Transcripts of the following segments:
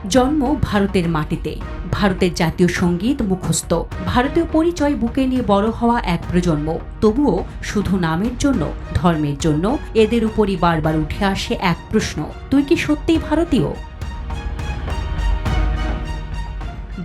জন্ম ভারতের মাটিতে, ভারতের জাতীয় সঙ্গীত মুখস্থ, ভারতীয় পরিচয় বুকে নিয়ে বড় হওয়া এক প্রজন্ম। তবুও শুধু নামের জন্য, ধর্মের জন্য এদের উপরই বারবার উঠে আসে এক প্রশ্ন, তুই কি সত্যিই ভারতীয়?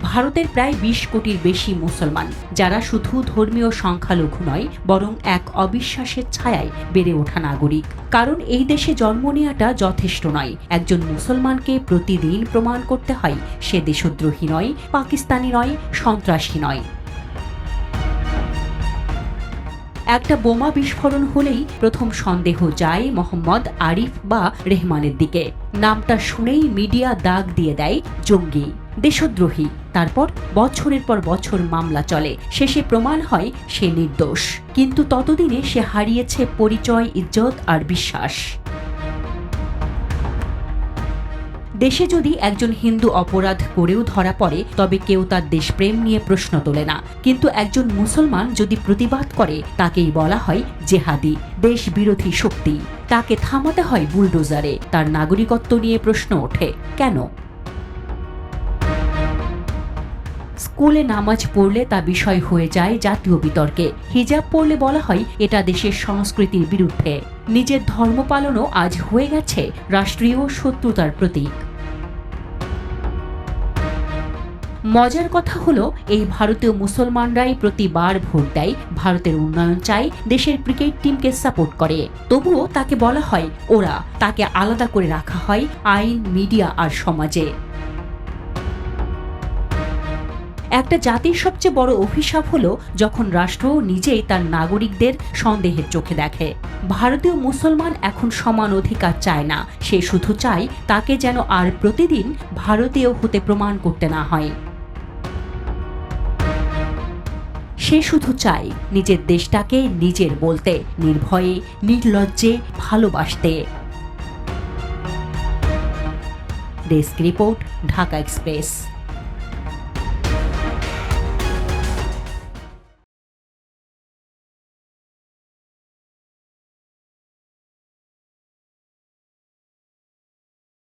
ভারতের প্রায় ২০ কোটির বেশি মুসলমান, যারা শুধু ধর্মীয় সংখ্যালঘু নয়, বরং এক অবিশ্বাসের ছায়ায় বেড়ে ওঠা নাগরিক। কারণ এই দেশে জন্ম নেওয়াটা যথেষ্ট নয়। একজন মুসলমানকে প্রতিদিন প্রমাণ করতে হয় সে দেশদ্রোহী নয়, পাকিস্তানি নয়, সন্ত্রাসী নয়। একটা বোমা বিস্ফোরণ হলেই প্রথম সন্দেহ যায় মোহাম্মদ আরিফ বা রেহমানের দিকে। নামটা শুনেই মিডিয়া দাগ দিয়ে দেয় জঙ্গি, দেশদ্রোহী। তারপর বছরের পর বছর মামলা চলে, শেষে প্রমাণ হয় সে নির্দোষ। কিন্তু ততদিনে সে হারিয়েছে পরিচয়, ইজ্জত আর বিশ্বাস। দেশে যদি একজন হিন্দু অপরাধ করেও ধরা পড়ে, তবে কেউ তার দেশপ্রেম নিয়ে প্রশ্ন তোলে না। কিন্তু একজন মুসলমান যদি প্রতিবাদ করে, তাকেই বলা হয় জেহাদি, দেশ বিরোধী শক্তি। তাকে থামাতে হয় বুলডোজারে। তার নাগরিকত্ব নিয়ে প্রশ্ন ওঠে, কেন? স্কুলে নামাজ পড়লে তা বিষয় হয়ে যায় জাতীয় বিতর্কে। হিজাব পড়লে বলা হয় এটা দেশের সংস্কৃতির বিরুদ্ধে। নিজের ধর্ম পালনও আজ হয়ে গেছে রাষ্ট্রীয় শত্রুতার প্রতীক। মজার কথা হলো, এই ভারতীয় মুসলমানরাই প্রতিবার ভোট দেয়, ভারতের উন্নয়ন চায়, দেশের ক্রিকেট টিমকে সাপোর্ট করে। তবুও তাকে বলা হয় ওরা, তাকে আলাদা করে রাখা হয় আইন, মিডিয়া আর সমাজে। একটা জাতির সবচেয়ে বড় অভিশাপ হলো যখন রাষ্ট্র নিজেই তার নাগরিকদের সন্দেহের চোখে দেখে। ভারতীয় মুসলমান এখন সমান অধিকার চায় না, সে শুধু চায় তাকে যেন আর প্রতিদিন ভারতীয় হতে প্রমাণ করতে না হয়। সে শুধু চায় নিজের দেশটাকে নিজের বলতে, নির্ভয়ে, নির্লজ্জে ভালোবাসতে। Desk report, Dhaka express.